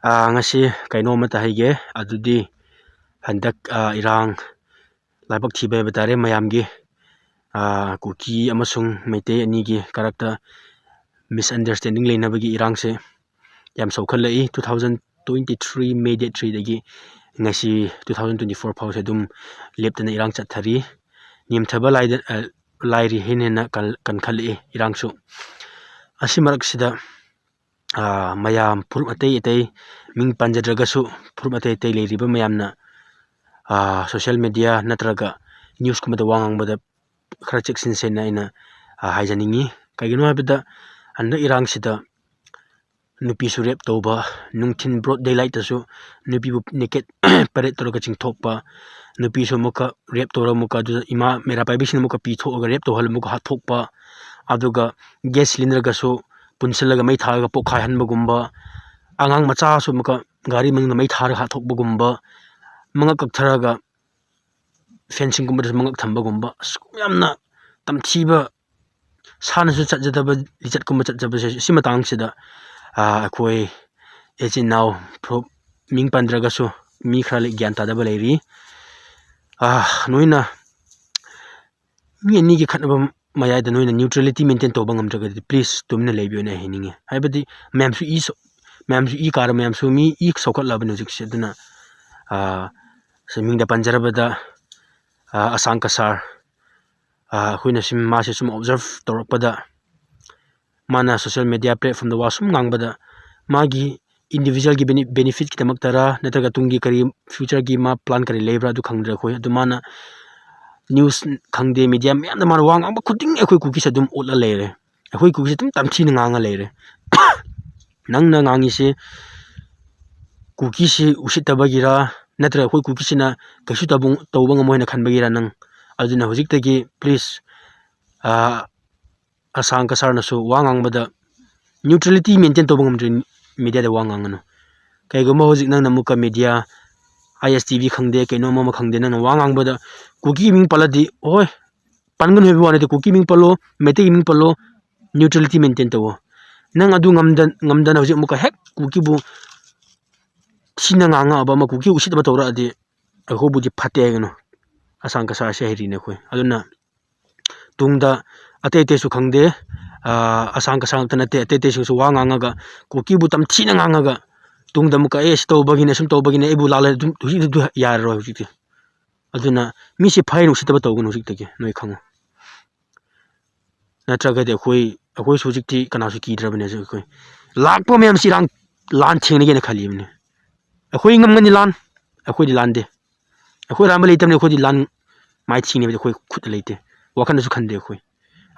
ngasi kaino mata haige adudi handak irang laibak thibe batare mayamgi kuki amasung meite ani gi karakter misunderstanding leinabagi irangse yam sokhalai 2023 May date 3 dagi ngasi 2024 phause dum leptana irang chathari nimthaba lairi hinena kan khali irangsu asimarak sida mayam phur atei atei ming panjadragasu phur atei atei leiriba mayamna social media natraga news kumada wangang bada khara cheksin sena ina haijaningi kaigino habida anda irang sida nupi su rep toba nungthin broad daylight asu nupi bu naked paret toraga chingthokpa nupi su muka rep tora muka du ima mera paibisin muka pi thoga rep to hal muka hathokpa aduga gas cylinder ga su punsilaga mai thaga pokhai hanbagumba angang macha su muka gari mangna mai thara hathokbagumba manga kaktharaga fencing gumba mangak thambagumba yamna tamthiba sana su chatjadaba lichat kumba chatjaba sima tangsida akoi echi now ming pandraga su mi khrale gyan tadaba leiri noina mi ani gi khatnaba mayada noina neutrality maintain toba ngamjaga please tumna lebiyo na hininge haibadi ma'am su i kar ma'am su mi i sokhat labano jikse duna seming da panjarabada asang kasar huina sim ma se sum observe torakpada mana social media platform da wasum ngangbada magi individual gi benefit ki tamak tara nataga tungi kari future gi ma plan kari lebra du khangra khoi adu mana news khangde media me mana wang ang khuting ekhoi kuki sadum otla lere ekhoi kuki tum tamchi na nganga lere nang na ngangi se kuki se usitabagira natra ekhoi kuki sina kasu tabung tawbang moina khanbagira nang aduna hojik tagi please asang kasar na su wangang bada neutrality maintain tobang media da wangang no kaigoma hojik nang namuka media ISTV khangde kaino mama khangde nang wangang bada kuki ming paladi oi pangun hebi wane de kuki ming palo mete ming palo neutrality maintain tawo nang adu ngamdan hojik muka hek kuki bu sina nganga aba ma kuki usit ba tawra adi aho bu di phate gano asang kasar se heri ne khoi aduna tungda ate te su khangde asang kasang tanate ate te su wanganga ga kuki bu tam thina nganga ga tungda muka sto bagina sum to bagina ebu lala du yar ro hujiti aduna mi se phainu sitaba tawgun hujik tege noi khango natraga de khoi sujikti kana su ki drabane je khoi lakpo mem sirang lan thengni ge na khali mne khoi ngamngani lan khoi di lan de khoi ram leitam ne khoi di lan mai thini be khoi khut leite wakan su khande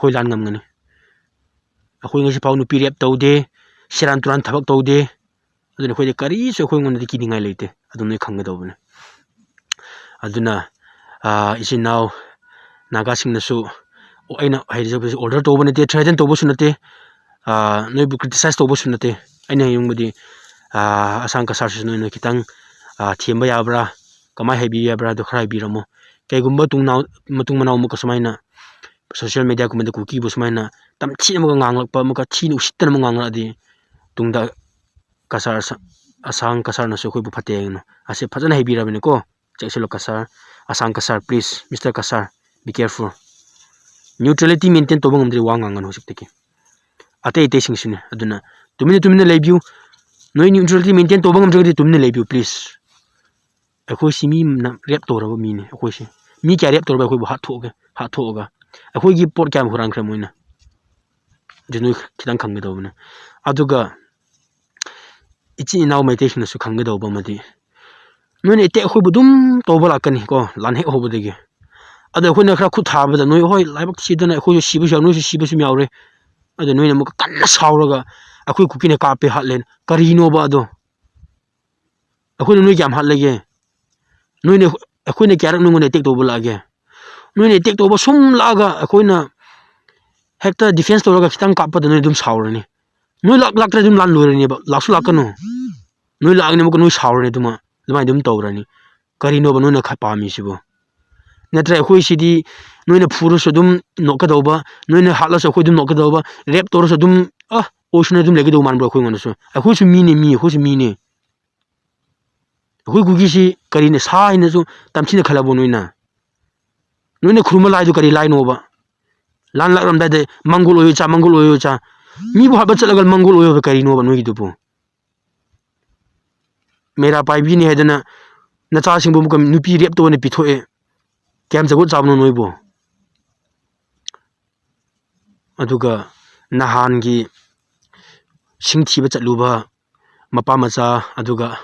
khoi lan ngamngani khoi ngasi pau nu pirep tawde siran turan thabak tawde aduna khoi de kari so khoi ngon de ki ningai leite adun nei khangga dawbane aduna isi now naga sing na su aina haije order tawbane te threaten tawbo su nate noi bu criticize tawbo su nate aina yungbudi asang kasar su noi kitang themba yabra kamai hebi yabra do khrai biramo kaigumba matung manaw muka samaina social media kumada kuki bu samaina tam chi muka nganglakpa muka chi nu sittana mu ngangla di tungda kasar asang kasar na su khoi bu phate no ase phajana hebi rabine ko chekselo kasar asang kasar please Mr. Kasar be careful neutrality maintain tobang amdri wangangan hosik teki ate singsine aduna tumine lebiu noi neutrality maintain tobang amdri tumine lebiu please akhoi simi na rep toraba mine akhoi si mi kya rep toraba akhoi bu hathoga akhoi gi pot kyam hurang khra moina jinoi khitang khangge dawna aduga ichi naw meditation su khangge dawba madi noi ete akhoi budum tobala kani ko lan hek hobodege adu akhoi na khra khu thaba da noi hoi laibak sidana akhoi sibu sha noi sibu sim yaure adu noi na muka kanna sawraga akhoi kukine kape hatlen karino ba ado akhoi noi kyam hatlege noine akhoi kyarak nungone tek to bulage noine tek to ba sum laga akhoi na hekta defense to laga kitang kappa da noi dum sawrani noi lakra dum lan lurani ba laksu lakano noi lagne mo ko noi sawrani duma lumai dum tawrani karino ba noina khapa mi sibo natra akhoi sidi noina phuru so dum nokka dawba noina hala so akhoi dum nokka dawba rep to so dum oshna dum legi do man bro akhoi ngona so akhoi su mi ne akhoi su mi ne ꯑꯩꯈꯣꯏ ꯀꯨꯀꯤꯁꯤ ꯀꯔꯤꯅ ꯁꯥ ꯍꯥꯏꯅꯁꯨ ꯇꯝꯊꯤꯅ ꯈꯜꯂꯕꯣ ꯅꯣꯏꯅ ꯈꯨꯔꯨꯝꯕ ꯂꯥꯏꯗꯨ ꯀꯔꯤ ꯂꯥꯏꯅꯣꯕ ꯂꯥꯟ ꯂꯥꯛꯂꯝꯗꯥꯏꯗ ꯃꯪꯒꯣꯜ ꯑꯣꯏꯌꯣ ꯃꯪꯒꯣꯜ ꯑꯣꯏꯌꯣ ꯃꯤꯕꯨ ꯍꯥꯠꯄ ꯆꯠꯂꯒ ꯃꯪꯒꯣꯜ ꯑꯣꯏꯌꯣ ꯀꯔꯤꯅꯣꯕ ꯅꯣꯏꯒꯤꯗꯨꯕꯨ ꯃꯦꯔꯥ ꯄꯥꯏꯕꯤꯅꯤ ꯍꯥꯏꯗꯅ ꯅꯆꯥꯁꯤꯡꯕꯨ ꯑꯃꯨꯛꯀ ꯅꯨꯄꯤ ꯔꯦꯞ ꯇꯧꯅ ꯄꯤꯊꯣꯛꯑꯦ ꯀꯌꯥꯝ ꯖꯒꯣꯠ ꯆꯥꯕꯅꯣ ꯅꯣꯏꯕꯨ ꯑꯗꯨꯒ ꯅꯍꯥꯟꯒꯤ ꯁꯤꯡ ꯊꯤꯕ ꯆꯠꯂꯨꯕ ꯃꯄꯥ ꯃꯆꯥ ꯑꯗꯨꯒ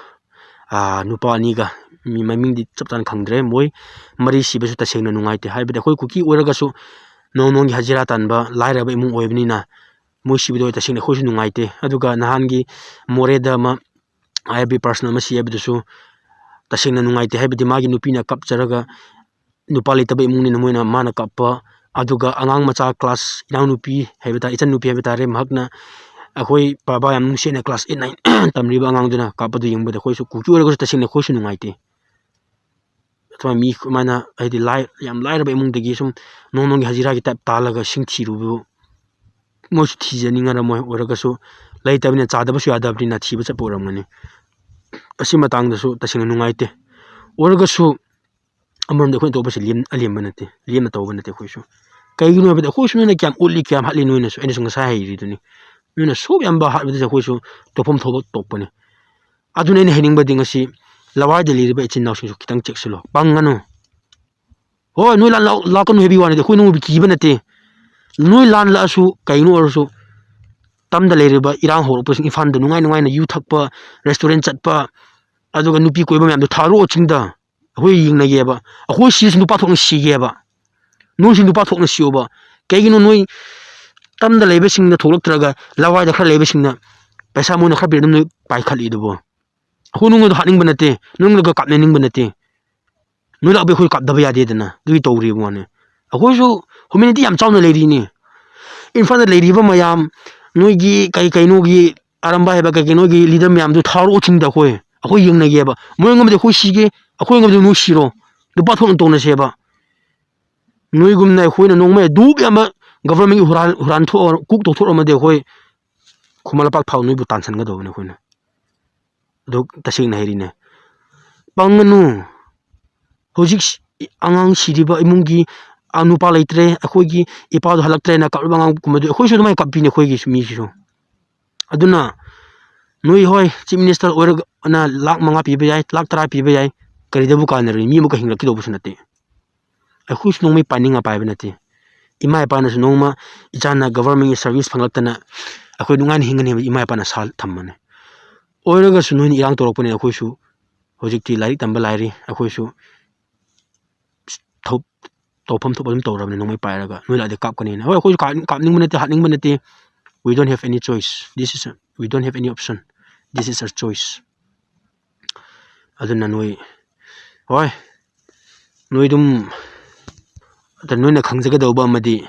ꯅꯨꯄꯥ ꯑꯅꯤꯒ ꯃꯤ ꯃꯃꯤꯡꯗꯤ ꯆꯞ ꯆꯥꯅ ꯈꯪꯗ꯭ꯔꯦ ꯃꯣꯏ ꯃꯔꯤ ꯁꯤꯕꯁꯨ ꯇꯁꯦꯡꯅ ꯅꯨꯡꯉꯥꯏꯇꯦ ꯍꯥꯏꯕꯗꯤ ꯑꯩꯈꯣꯏ ꯀꯨꯀꯤ ꯑꯣꯏꯔꯒꯁꯨ ꯅꯣꯡꯃꯒꯤ ꯍꯖꯤꯔꯥ ꯇꯥꯟꯕ ꯂꯥꯏꯔꯕ ꯏꯃꯨꯡ ꯑꯣꯏꯕꯅꯤꯅ ꯃꯣꯏ ꯁꯤꯕꯗꯣ ꯇꯁꯦꯡꯅ ꯑꯩꯈꯣꯏꯁꯨ ꯅꯨꯡꯉꯥꯏꯇꯦ ꯑꯗꯨꯒ ꯅꯍꯥꯟꯒꯤ ꯃꯣꯔꯦꯗ ꯑꯃ ꯑꯥꯏ ꯄꯔꯁꯟ ꯑꯃ ꯁꯤ ꯍꯥꯏꯕꯗꯨꯁꯨ ꯇꯁꯦꯡꯅ ꯅꯨꯡꯉꯥꯏꯇꯦ ꯍꯥꯏꯕꯗꯤ ꯃꯥꯒꯤ ꯅꯨꯄꯤꯅ ꯀꯞꯆꯔꯒ ꯅꯨꯄꯥ ꯂꯩꯇꯕ ꯏꯃꯨꯡꯅꯤꯅ ꯃꯣꯏꯅ ꯃꯥꯅ ꯀꯞꯄ ꯑꯗꯨꯒ ꯑꯉꯥꯡ ꯃꯆꯥ ꯀ꯭ꯂꯥꯁ ꯏꯅꯥꯎꯅꯨꯄꯤ ꯍꯥꯏꯕ ꯇꯥꯔꯦ ꯏꯆꯟꯅꯨꯄꯤ ꯍꯥꯏꯕ ꯇꯥꯔꯦ ꯃꯍꯥꯛꯅ ꯑꯩꯈꯣꯏ ꯕꯕꯥ ꯌꯥꯝ ꯅꯨꯡꯁꯤꯅ ꯀ꯭ꯂꯥꯁ 8, 9 ꯇꯝꯂꯤꯕ ꯑꯉꯥꯡꯗꯨꯅ ꯀꯥꯞꯄꯗꯨ ꯌꯦꯡꯕꯗ ꯑꯩꯈꯣꯏꯁꯨ ꯀꯨꯀꯤ ꯑꯣꯏꯔꯒꯁꯨ ꯇꯁꯦꯡꯅ ꯑꯩꯈꯣꯏꯁꯨ ꯅꯨꯡꯉꯥꯏꯇꯦ ꯑꯊꯨꯃꯥꯏ ꯃꯤ ꯀꯃꯥꯏꯅ ꯍꯥꯏꯗꯤ ꯌꯥꯝ ꯂꯥꯏꯔꯕ ꯏꯃꯨꯡꯗꯒꯤ ꯁꯨꯝ ꯅꯣꯡꯃꯒꯤ ꯍꯖꯤꯔꯥꯒꯤ ꯇꯥꯏꯞ ꯇꯥꯜꯂꯒ ꯁꯤꯡ ꯊꯤꯔꯨꯕꯗꯨ ꯃꯣꯏꯁꯨ ꯊꯤꯖꯅꯤꯡꯉꯔꯝꯃꯣꯏ ꯑꯣꯏꯔꯒꯁꯨ ꯂꯩꯇꯕꯅꯤꯅ ꯆꯥꯗꯕꯁꯨ ꯌꯥꯗꯕꯅꯤꯅ ꯊꯤꯕ ꯆꯠꯄ ꯑꯣꯏꯔꯝꯒꯅꯤ ꯑꯁꯤ ꯃꯇꯥꯡꯗꯁꯨ ꯇꯁꯦꯡꯅ ꯅꯨꯡꯉꯥꯏꯇꯦ ꯑꯣꯏꯔꯒꯁꯨ ꯑꯃꯔꯣꯝꯗ ꯑꯩꯈꯣꯏꯅ ꯇꯧꯕꯁꯤ ꯑꯂꯦꯝꯕ ꯅꯠꯇꯦ ꯂꯦꯝꯅ ꯇꯧꯕ ꯅꯠꯇꯦ ꯑꯩꯈꯣꯏꯁꯨ ꯀꯩꯒꯤꯅꯣ ꯍꯥꯏꯕꯗ ꯑꯩꯈꯣꯏꯁꯨ ꯅꯣꯏꯅ ꯀꯌꯥꯝ ꯎꯠꯂꯤ ꯀꯌꯥꯝ ꯍꯥꯠꯂꯤ ꯅꯣꯏꯅꯁꯨ ꯑꯩꯅꯁꯨ ꯉꯁꯥꯏ ꯍꯩꯔꯤꯗꯨꯅꯤ ꯅꯣꯏꯅ ꯁꯨꯛ ꯌꯥꯝꯕ ꯍꯥꯠꯕꯗꯁꯨ ꯑꯩꯈꯣꯏꯁꯨ ꯇꯣꯛꯐꯝ ꯊꯣꯛꯄ ꯇꯣꯛꯄꯅꯤ ꯑꯗꯨꯅ ꯑꯩꯅ ꯍꯥꯏꯅꯤꯡꯕꯗꯤ ꯉꯁꯤ ꯂꯋꯥꯏꯗ ꯂꯩꯔꯤꯕ ꯏꯆꯤꯟ ꯏꯅꯥꯎꯁꯤꯡꯁꯨ ꯈꯤꯇꯪ ꯆꯦꯛꯁꯤꯜꯂꯣ ꯄꯪꯒꯅꯨ ꯍꯣꯏ ꯅꯣꯏ ꯂꯥꯛꯀꯅꯨ ꯍꯥꯏꯕꯒꯤ ꯋꯥꯅꯤꯗꯤ ꯑꯩꯈꯣꯏ ꯅꯣꯡꯃꯕꯨ ꯀꯤꯕ ꯅꯠꯇꯦ ꯅꯣꯏ ꯂꯥꯟ ꯂꯥꯛꯑꯁꯨ ꯀꯩꯅꯣ ꯑꯣꯏꯔꯁꯨ ꯇꯝꯗ ꯂꯩꯔꯤꯕ ꯏꯔꯥꯡ ꯍꯧꯔꯛꯄꯁꯤꯡ ꯏꯝꯐꯥꯜꯗ ꯅꯨꯡꯉꯥꯏꯅ ꯌꯨ ꯊꯛꯄ ꯔꯦꯁꯇꯨꯔꯦꯟ ꯆꯠꯄ ꯑꯗꯨꯒ ꯅꯨꯄꯤ ꯀꯣꯏꯕ ꯃꯌꯥꯝꯗꯣ ꯊꯥꯔꯛꯑꯣ ꯆꯤꯡꯗ ꯑꯩꯈꯣꯏ ꯌꯦꯡꯅꯒꯦꯕ ꯑꯩꯈꯣꯏ ꯁꯤꯁꯨ ꯅꯨꯄꯥ ꯊꯣꯛꯅ ꯁꯤꯒꯦꯕ ꯅꯣꯏꯁꯨ ꯅꯨꯄꯥ ꯊꯣꯛꯅ ꯁꯤꯌꯣꯕ ꯀꯩꯒꯤꯅꯣ ꯅꯣꯏ ꯇꯝꯗ ꯂꯩꯕꯁꯤꯡꯅ ꯊꯣꯛꯂꯛꯇ꯭ꯔꯒ ꯂꯋꯥꯏꯗ ꯈꯔ ꯂꯩꯕꯁꯤꯡꯅ ꯄꯩꯁꯥ ꯃꯣꯏꯅ ꯈꯔ ꯄꯤꯔ ꯑꯗꯨꯝ ꯅꯣꯏ ꯄꯥꯏꯈꯠꯂꯤꯗꯨꯕꯨ ꯑꯩꯈꯣꯏ ꯅꯣꯡꯃꯗ ꯍꯥꯠꯅꯤꯡꯕ ꯅꯠꯇꯦ ꯅꯣꯡꯃꯗ ꯀꯥꯞꯅꯅꯤꯡꯕ ꯅꯠꯇꯦ ꯅꯣꯏ ꯂꯥꯛꯄ ꯑꯩꯈꯣꯏ ꯀꯥꯞꯗꯕ ꯌꯥꯗꯦꯗꯅ ꯑꯗꯨꯒꯤ ꯇꯧꯔꯤꯕ ꯋꯥꯅꯤ ꯑꯩꯈꯣꯏꯁꯨ ꯍ꯭ꯌꯨꯃꯦꯅꯤꯇꯤ ꯌꯥꯝ ꯆꯥꯎꯅ ꯂꯩꯔꯤꯅꯤ ꯏꯝꯐꯥꯜꯗ ꯂꯩꯔꯤꯕ ꯃꯌꯥꯝ ꯅꯣꯏꯒꯤ ꯀꯩꯅꯣꯒꯤ ꯑꯔꯥꯝꯕꯥꯏ ꯍꯥꯏꯕ ꯀꯩꯅꯣꯒꯤ ꯂꯤꯗꯔ ꯃꯌꯥꯝꯗꯨ ꯊꯥꯔꯛꯑꯣ ꯆꯤꯡꯗ ꯑꯩꯈꯣꯏ ꯌꯦꯡꯅꯒꯦꯕ ꯃꯣꯏ ꯉꯝꯃꯗꯤ ꯑꯩꯈꯣꯏ ꯁꯤꯒꯦ ꯑꯩꯈꯣꯏ ꯉꯝꯃꯗꯤ ꯅꯣꯏ ꯁꯤꯔꯣ ꯅꯨꯄꯥ ꯊꯣꯛꯅ ꯇꯧꯅꯁꯦꯕ ꯅꯣꯏꯒꯨꯝꯅ ꯑꯩꯈꯣꯏꯅ ꯅꯣꯡꯃꯩ ꯗꯨꯛ ꯌꯥꯝꯕ ꯒꯚꯔꯟꯃꯦꯟꯒꯤ ꯍꯨꯔꯥꯟ ꯊꯣꯛꯑ ꯀꯨꯛ ꯇꯧꯊꯣꯛꯑꯝꯃꯗꯤ ꯑꯩꯈꯣꯏ ꯈꯨꯃꯟ ꯂꯝꯄꯥꯛ ꯐꯥꯎ ꯅꯣꯏꯕꯨ ꯇꯥꯟꯁꯤꯟꯒꯗꯧꯕꯅꯤ ꯑꯩꯈꯣꯏꯅ ꯑꯗꯨ ꯇꯁꯦꯡꯅ ꯍꯥꯏꯔꯤꯅꯦ ꯄꯪꯒꯅꯨ ꯍꯧꯖꯤꯛ ꯑꯉꯥꯡ ꯁꯤꯔꯤꯕ ꯏꯃꯨꯡꯒꯤ ꯅꯨꯄꯥ ꯂꯩꯇ꯭ꯔꯦ ꯑꯩꯈꯣꯏꯒꯤ ꯏꯄꯥꯗꯣ ꯍꯜꯂꯛꯇ꯭ꯔꯦꯅ ꯀꯞꯂꯤꯕ ꯑꯉꯥꯡꯒꯨꯝꯕꯗꯨ ꯑꯩꯈꯣꯏꯁꯨ ꯑꯗꯨꯃꯥꯏꯅ ꯀꯞꯄꯤꯅꯤ ꯑꯩꯈꯣꯏꯒꯤ ꯃꯤꯁꯤꯁꯨ ꯑꯗꯨꯅ ꯅꯣꯏ ꯍꯣꯏ ꯆꯤꯞ ꯃꯤꯅꯤꯁꯇꯔ ꯑꯣꯏꯔꯒꯅ ₹5,00,000 ꯄꯤꯕ ꯌꯥꯏ ₹10,00,000 ꯄꯤꯕ ꯌꯥꯏ ꯀꯔꯤꯗꯕꯨ ꯀꯥꯟꯅꯔꯨꯏ ꯃꯤ ꯑꯃꯨꯛꯀ ꯍꯤꯡꯂꯛꯀꯗꯧꯕꯁꯨ ꯅꯠꯇꯦ ꯑꯩꯈꯣꯏꯁꯨ ꯅꯣꯡꯃꯩ ꯄꯥꯏꯅꯤꯡꯉ ꯄꯥꯏꯕ ꯅꯠꯇꯦ ꯏꯃꯥ ꯏꯄꯥꯅꯁꯨ ꯅꯣꯡꯃ ꯏꯆꯥꯅ ꯒꯚꯔꯟꯃꯦꯟꯒꯤ ꯁꯥꯔꯚꯤꯁ ꯐꯪꯂꯛꯇꯅ ꯑꯩꯈꯣꯏ ꯅꯨꯡꯉꯥꯏꯅ ꯍꯤꯡꯒꯅꯤ ꯍꯥꯏꯕ ꯏꯃꯥ ꯏꯄꯥꯅ ꯁꯥꯜ ꯊꯝꯕꯅꯤ ꯑꯣꯏꯔꯒꯁꯨ ꯅꯣꯏꯅ ꯏꯔꯥꯡ ꯇꯧꯔꯛꯄꯅꯤ ꯑꯩꯈꯣꯏꯁꯨ ꯍꯧꯖꯤꯛꯇꯤ ꯂꯥꯏꯔꯤꯛ ꯇꯝꯕ ꯂꯥꯏꯔꯤ ꯑꯩꯈꯣꯏꯁꯨ ꯇꯧꯐꯝ ꯊꯣꯛꯄ ꯑꯗꯨꯝ ꯇꯧꯔꯕꯅꯤ ꯅꯣꯡꯃꯩ ꯄꯥꯏꯔꯒ ꯅꯣꯏ ꯂꯥꯛꯑꯗꯤ ꯀꯥꯞꯀꯅꯤꯅ ꯍꯣꯏ ꯑꯩꯈꯣꯏꯁꯨ ꯀꯥꯞꯅꯤꯡꯕ ꯅꯠꯇꯦ ꯍꯥꯠꯅꯤꯡꯕ ꯅꯠꯇꯦ we don't have any choice we don't have any option this is our choice aduna noi hoi noi dum noina khangjagadauba amadi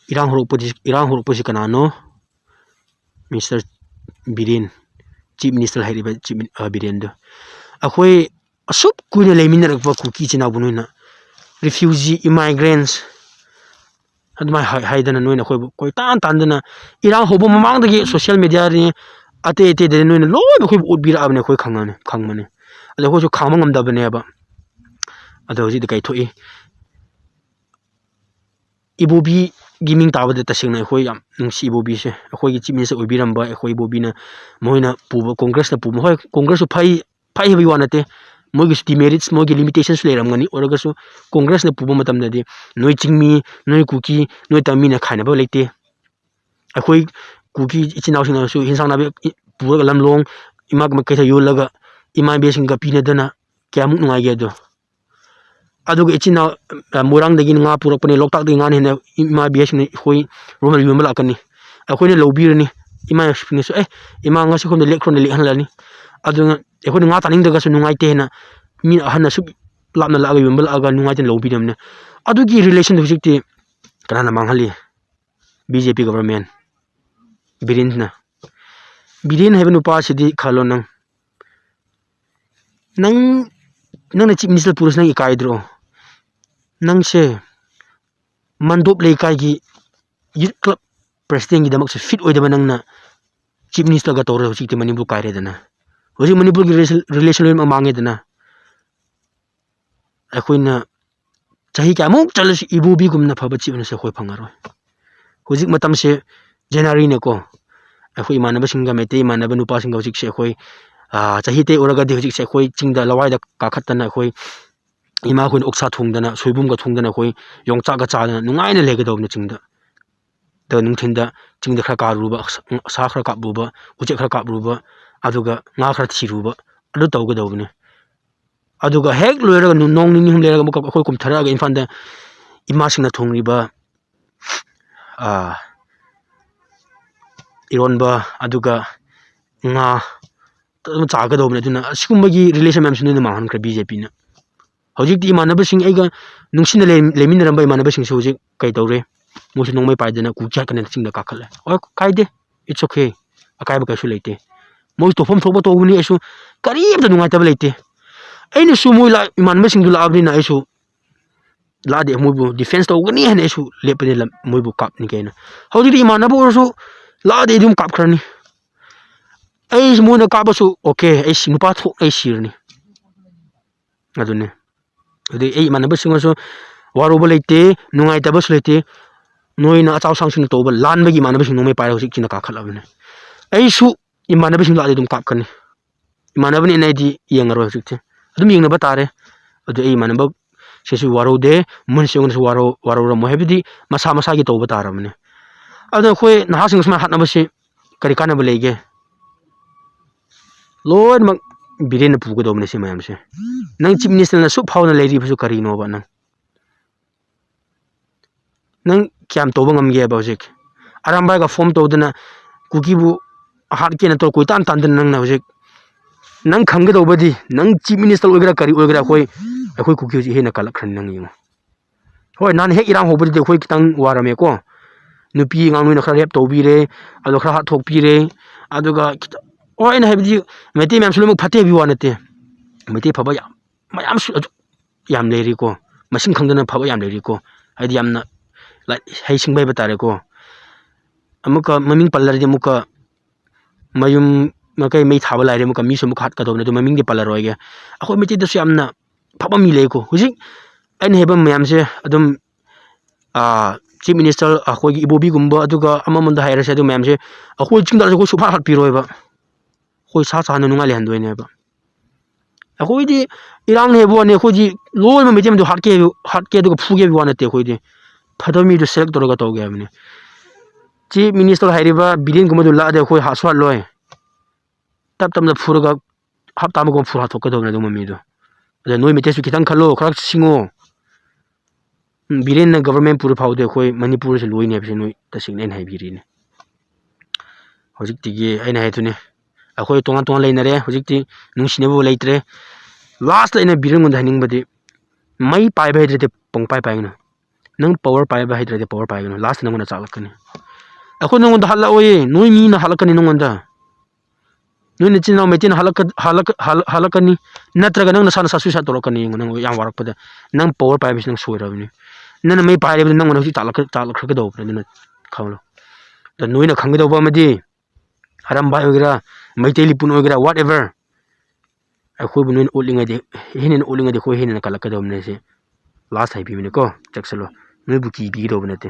irang horokpasi kanano Mr. Biren Chief Minister hairiba Chief Biren do akhoi asup kuina leiminarakpa kuki china bunoina refugee immigrants admai haidana noina khoi koi tan irang hobo mamangdagi social media ri ate de noina loi khoi utbira abne khoi khangmane ado khoi su khangma ngamdabane ba ado hoji de kai thoi ibobi gaming tabade tasingna khoi yam nungsi ibobi se khoi gi chief minister oibiramba khoi ibobi na moina puba congress na puba hoi congress su phai hebi wanate mogi demerits mogi limitations leramgani oragasu congress na puba matam na di noi chingmi noi kuki noi tami na khaina ba leite akhoi kuki ichinaw sing su hinsang na be pura lamlong imag makai yolaga ima be sing ga pina dana kyamuk nungai ge do aduga ichinaw murang dagi nga purakpani loktak dagi nga ne ima be sing khoi romal yumba lakani akhoi ne lobirani ima spring so ima nga su khom de lekron le hanlani adunga akhoi nga taning daga su nungai te na mi ahana su lapna laga yumba laga nungai te lobidamne adugi relation hujikti kana manghali BJP government Biren have no pass di khalonang nang chief minister purus nang ikaidro nang se mandop leikai gi youth club president gi damak se fit oidaba nang na chief minister ga tore hujikti manipur kaire dana Hoji Manipur ki relation mangi dana akoina chahi kamuk chalas ibu bi gumna phaba chi se khoi phangaro hoji matam se January ne ko akoi manaba singa mete manaba nupa singa hojik se khoi chahi te oraga de hojik se khoi chingda lawai da ka khatana khoi ima khoi oksa thungdana soibum ga thungdana khoi yongcha ga cha nungai na lega dawna chingda da nungthinda chingda khra ka ruba sa khra ka buba uche khra ka buba aduga nga khra thiruba adu tawga dawne aduga hek loiraga nong ni hum leraga muka khoi kum tharaga infanda ima singna thungriba ironba aduga nga chaga dawne duna asikumbagi relation mem sunu ma han khra BJP na hojik ti manaba sing aiga nungsina lemin ramba manaba sing hojik kai tawre mosu nongmai paidana ku kya kana singda ka khala o kaide it's okay akai ba kaisu leite mo to phom thoba to uni asu karib da nungai tab leite aina su moi la manaba sing dula abni na asu la de mo bu defense to gani han asu lepne la mo bu kap ni kaina hojik ti manaba orsu la de dum kap khrani ai mo na ka ba su okay ai sinupa thok ai sirni adune ade ai manaba sing so waroba leite nungai tab su leite noina achau sangsing to ba lan bagi manaba sing nomai pai hojik china ka khalabne ai su imanaba sing la de dum kap kani imanaba ni naidi yengaro hojik te adum yengna ba tare adu ai manaba sesu waro de mun seung su waro mo hebidi masa gi to ba taramne adu khoi na sing sma hatna ba se kari kana ba lege loin mak biren pu go domne se mayam se nang chief minister na su phawna leiri phu kari no ba nang kyam to bangam ge ba hojik aramba ga form to dana kuki bu har ke na to koi tan tan nang na hojik nang khang ga badi nang chief minister ogra kari ogra khoi kuki he na kala khan nang yingo hoi nan he irang hobadi de khoi kitang warame ko nupi ngang nu na khra rep to bi re alo khra ha thok pi re aduga oi na hebdi meti mem sulum phate bi wanate meti phaba mayam su yam leri ko masing khangdana phaba yam leri ko hadi yamna like hay sing bai batare ko amuka maming pallar de muka mayum makai mai thaba laire muka mi su muka hat ka dawne do maming de pallar roige akhoi meti da su yamna phaba mi le ko huji ain hebam mayam se adum chief minister akhoi gi ibobi gumba aduga amamanda haira se adu mayam se akhoi chingda ko su pha hat pi roiba khoi sa sa na nunga le handoi ne ba akhoi di irang ne bo ne khoi di loi ma mejem do hat ke do phuge bi wanate khoi di phadami do select to ga to ge amne chief minister hairiba birin gumadu la de khoi haswa loi tap tam da phuraga hap tam ko phura to ka do na do mami do de noi mete su kitang khalo khrak singo birin na government pura phau de khoi manipur se loi ne bi noi ta sing nen hai biri ne hojik ti ge aina hai tune akhoi tonga tonga leinare hojik ti nungsine bo leitre last ina birin gun dhaning badi mai pai bai de pong pai pai no nang power pai bai de power pai no last nang na chalakani akhoi nang da hala oi noi mi na halakani nang da noi ni china metin halakani natraga nang na sana sasu sa torokani nang yang warak pada nang power pai bis nang soira ni nang mai pai de nang na hi chalak khra do na khawlo da noi na khang do ba madi haram bai ogira maiteli pun ogira whatever akhoi bu nun olinga de khoi hinin kala ka dom ne se last hai bi ne ko chaksalo noi bu ki bi do bnate